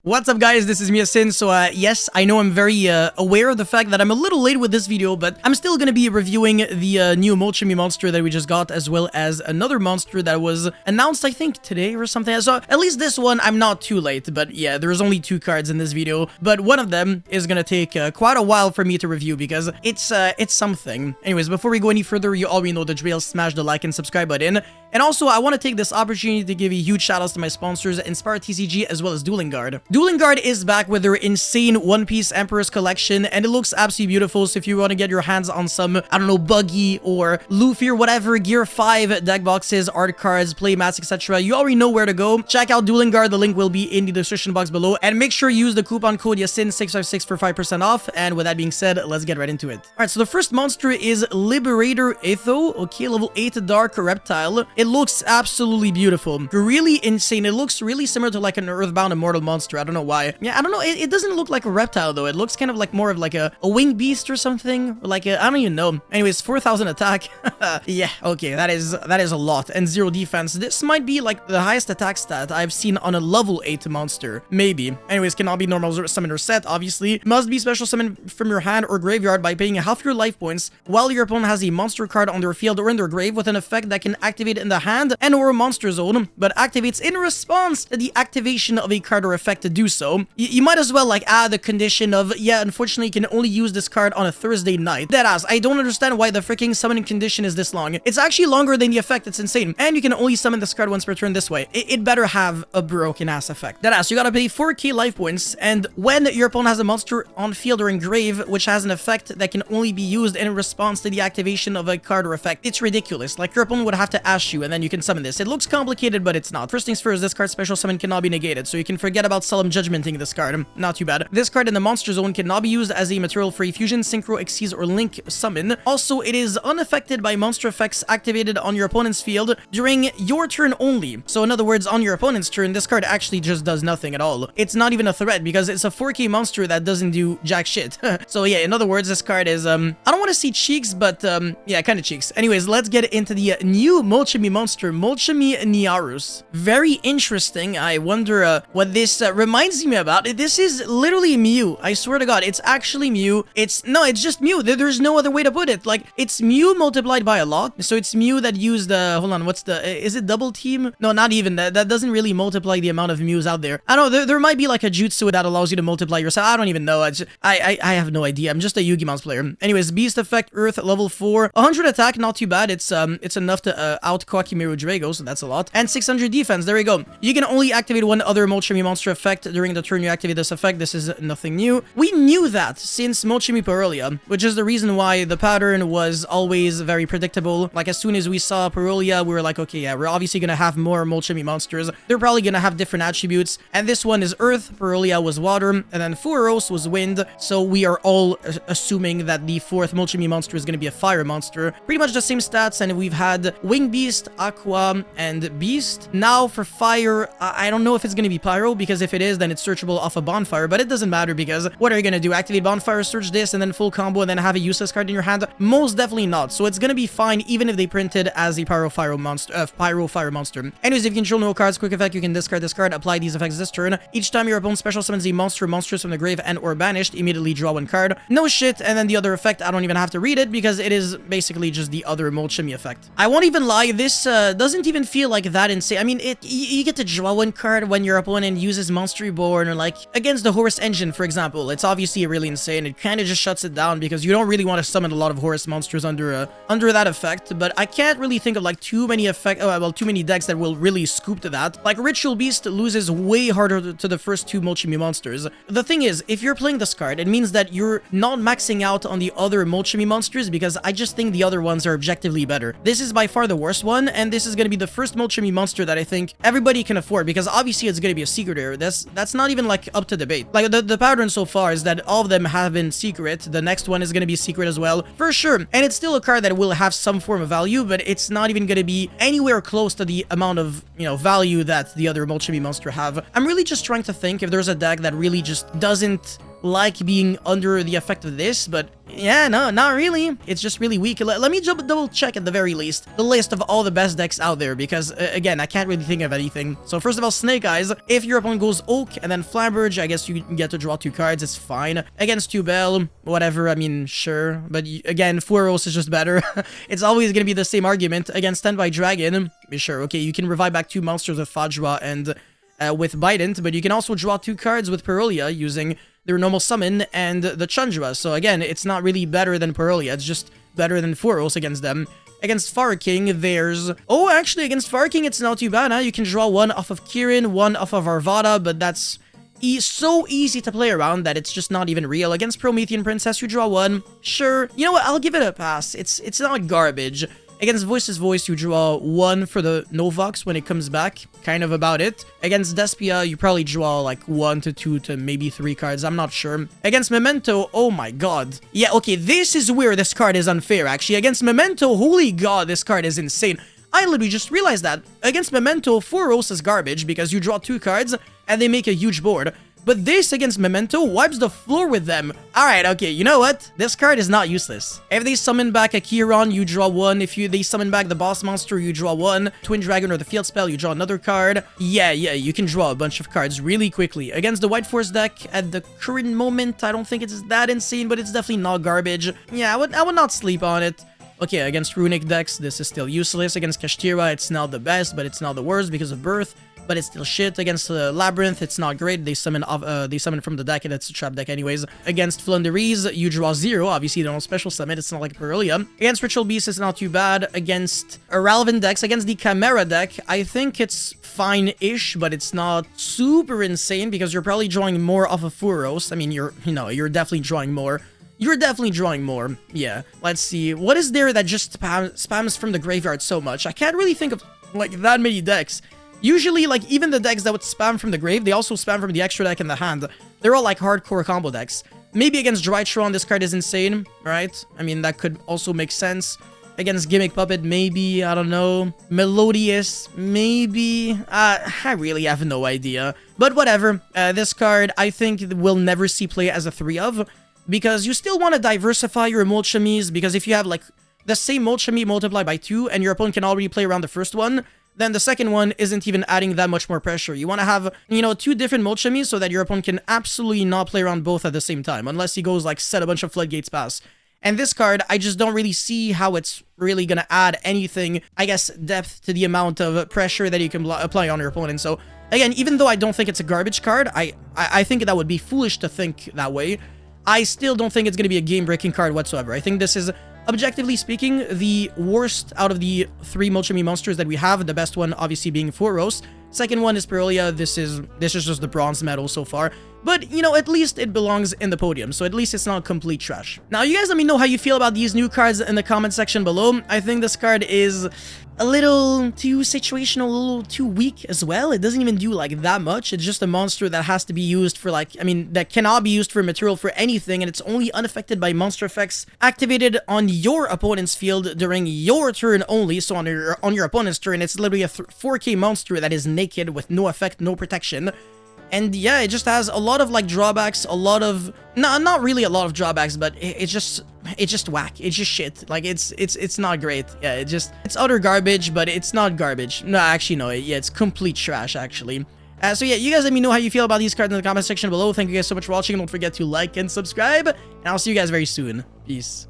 What's up guys, this is Miasin. So yes, I know I'm very aware of the fact that I'm a little late with this video, but I'm still gonna be reviewing the new Molchimi monster that we just got, as well as another monster that was announced, I think, today or something. So at least this one, I'm not too late, but yeah, there's only 2 cards in this video, but one of them is gonna take quite a while for me to review because it's something. Anyways, before we go any further, you already know the drill, smash the like and subscribe button. And also, I want to take this opportunity to give a huge shoutouts to my sponsors, Inspire TCG as well as Dueling. Dueling is back with their insane One Piece Emperor's collection, and it looks absolutely beautiful. So if you want to get your hands on some, I don't know, Buggy or Luffy or whatever, Gear 5 deck boxes, art cards, playmats, etc., you already know where to go. Check out Dueling. The link will be in the description box below, and make sure you use the coupon code YASIN656 for 5% off. And with that being said, let's get right into it. Alright, so the first monster is Liberator Etho. Okay, level 8 Dark Reptile. It looks absolutely beautiful. Really insane. It looks really similar to like an Earthbound Immortal monster. I don't know why. Yeah, I don't know. It doesn't look like a reptile though. It looks kind of like more of like a winged beast or something. Or like I don't even know. Anyways, 4,000 attack. Yeah, okay, that is a lot. And 0 defense. This might be like the highest attack stat I've seen on a level 8 monster. Maybe. Anyways, cannot be normal summon or set, obviously. Must be special summon from your hand or graveyard by paying half your life points while your opponent has a monster card on their field or in their grave with an effect that can activate in the hand and or monster zone, but activates in response to the activation of a card or effect to do so. You might as well like add the condition of, yeah, unfortunately you can only use this card on a Thursday night. Deadass, I don't understand why the freaking summoning condition is this long. It's actually longer than the effect. It's insane. And you can only summon this card once per turn this way. It better have a broken ass effect. Deadass, you gotta pay 4k life points, and when your opponent has a monster on field or in grave which has an effect that can only be used in response to the activation of a card or effect, it's ridiculous. Like your opponent would have to ash you and then you can summon this. It looks complicated, but it's not. First things first, this card's special summon cannot be negated, so you can forget about Solemn Judgmenting this card. Not too bad. This card in the monster zone cannot be used as a material for a fusion, synchro, exceed, or link summon. Also, it is unaffected by monster effects activated on your opponent's field during your turn only. So in other words, on your opponent's turn, this card actually just does nothing at all. It's not even a threat because it's a 4k monster that doesn't do jack shit. So yeah, in other words, this card is, I don't want to see cheeks, but yeah, kind of cheeks. Anyways, let's get into the new Molchimi monster, Molchimi Niarus. Very interesting. I wonder what this reminds me about. This is literally Mew. I swear to God, it's actually Mew. It's just Mew. There's no other way to put it. Like, it's Mew multiplied by a lot. So it's Mew that used hold on, what's the, is it double team? No, not even. That doesn't really multiply the amount of Mews out there. I don't know, there might be like a jutsu that allows you to multiply yourself. I don't even know. I have no idea. I'm just a Yu-Gi-Oh! Player. Anyways, Beast Effect, Earth, level 4. 100 attack, not too bad. It's enough to out Kokimiru Drago, so that's a lot. And 600 defense, there we go. You can only activate one other Molchimi monster effect during the turn you activate this effect. This is nothing new. We knew that since Molchimi Parolia, which is the reason why the pattern was always very predictable. Like, as soon as we saw Parolia, we were like, okay, yeah, we're obviously gonna have more Molchimi monsters. They're probably gonna have different attributes. And this one is Earth, Parolia was Water, and then Furos was Wind. So we are all assuming that the 4th Molchimi monster is gonna be a Fire monster. Pretty much the same stats, and we've had Wing Beast, Aqua, and Beast. Now for Fire, I don't know if it's gonna be Pyro, because if it is, then it's searchable off a Bonfire, but it doesn't matter because what are you gonna do? Activate Bonfire, search this, and then full combo, and then have a useless card in your hand? Most definitely not. So it's gonna be fine even if they printed as a Pyro Fire monster. Anyways, if you control no cards, quick effect, you can discard this card, apply these effects this turn. Each time your opponent special summons a monster or monsters from the grave and or banished, immediately draw 1 card. No shit. And then the other effect, I don't even have to read it because it is basically just the other Molchimi effect. I won't even lie, this doesn't even feel like that insane. I mean, you get to draw 1 card when your opponent uses Monster Reborn, or like against the Horus engine, for example. It's obviously really insane. It kind of just shuts it down because you don't really want to summon a lot of Horus monsters under that effect. But I can't really think of like too many decks that will really scoop to that. Like Ritual Beast loses way harder to the first 2 Molchimi monsters. The thing is, if you're playing this card, it means that you're not maxing out on the other Molchimi monsters, because I just think the other ones are objectively better. This is by far the worst one, and this is going to be the first Molchimi monster that I think everybody can afford, because obviously it's going to be a secret rare. That's not even like up to debate. Like the pattern so far is that all of them have been secret. The next one is going to be secret as well, for sure. And it's still a card that will have some form of value, but it's not even going to be anywhere close to the amount of, you know, value that the other Molchimi monster have. I'm really just trying to think if there's a deck that really just doesn't like being under the effect of this, but Yeah, no, not really. It's just really weak. Let me double check at the very least the list of all the best decks out there, because again, I can't really think of anything. So first of all, Snake Eyes. If your opponent goes Oak and then Flabberge, I guess you get to draw 2 cards. It's fine. Against Tubel, whatever. I mean, sure. But again, Fueros is just better. It's always gonna be the same argument. Against Stand by Dragon, sure. Okay, you can revive back 2 monsters with Fajra and with Bident, but you can also draw 2 cards with Perolia using their normal summon and the Chandra. So again, it's not really better than Perolia, it's just better than Fueros against them. Against Fire King, there's... Oh, actually, against Fire King, it's not too bad, huh? You can draw 1 off of Kirin, 1 off of Arvada, but that's so easy to play around that it's just not even real. Against Promethean Princess, you draw 1. Sure. You know what? I'll give it a pass. It's not garbage. Against Voice's Voice, you draw 1 for the Novox when it comes back. Kind of about it. Against Despia, you probably draw like 1 to 2 to maybe 3 cards. I'm not sure. Against Memento, oh my god. Yeah, okay, this is where this card is unfair, actually. Against Memento, holy god, this card is insane. I literally just realized that. Against Memento, Fueros is garbage because you draw 2 cards and they make a huge board. But this against Memento wipes the floor with them. Alright, okay, you know what? This card is not useless. If they summon back a Chiron, you draw 1. If they summon back the boss monster, you draw 1. Twin Dragon or the Field Spell, you draw another card. Yeah, you can draw a bunch of cards really quickly. Against the White Force deck, at the current moment, I don't think it's that insane, but it's definitely not garbage. Yeah, I would not sleep on it. Okay, against Runic decks, this is still useless. Against Kashtira, it's not the best, but it's not the worst because of Birth. But it's still shit. Against Labyrinth, it's not great. They summon from the deck, and it's a trap deck anyways. Against Flunderies, you draw 0. Obviously, they don't special summon. It's not like Perolia. Against Ritual Beast, it's not too bad. Against irrelevant decks, against the Chimera deck, I think it's fine-ish, but it's not super insane because you're probably drawing more off of Fueros. I mean, you're definitely drawing more. You're definitely drawing more. Yeah. Let's see. What is there that just spams from the graveyard so much? I can't really think of, like, that many decks. Usually, like, even the decks that would spam from the grave, they also spam from the extra deck in the hand. They're all, like, hardcore combo decks. Maybe against Drytron, this card is insane, right? I mean, that could also make sense. Against Gimmick Puppet, maybe, I don't know. Melodious, maybe. I really have no idea. But whatever. This card, I think, will never see play as a 3-of. Because you still want to diversify your Molchamis, because if you have, like, the same Molchami multiplied by 2, and your opponent can already play around the first one, then the second one isn't even adding that much more pressure. You want to have, 2 different Molchamis so that your opponent can absolutely not play around both at the same time, unless he goes, like, set a bunch of Floodgates pass. And this card, I just don't really see how it's really gonna add anything, I guess, depth to the amount of pressure that you can apply on your opponent. So, again, even though I don't think it's a garbage card, I think that would be foolish to think that way. I still don't think it's gonna be a game-breaking card whatsoever. I think this is, objectively speaking, the worst out of the 3 Molchami monsters that we have. The best one, obviously, being Fueros. Second one is Perolia. This is just the bronze medal so far. But, at least it belongs in the podium, so at least it's not complete trash. Now, you guys let me know how you feel about these new cards in the comment section below. I think this card is a little too situational, a little too weak as well. It doesn't even do, like, that much. It's just a monster that has to be used for, like, that cannot be used for material for anything, and it's only unaffected by monster effects activated on your opponent's field during your turn only. So on your opponent's turn, it's literally a 4K monster that is naked with no effect, no protection. And yeah, it just has a lot of, like, drawbacks, a lot of... No, not really a lot of drawbacks, but it's just whack. It's just shit. Like, it's not great. Yeah, it's utter garbage, but it's not garbage. No, actually, no. Yeah, it's complete trash, actually. So yeah, you guys let me know how you feel about these cards in the comment section below. Thank you guys so much for watching. Don't forget to like and subscribe, and I'll see you guys very soon. Peace.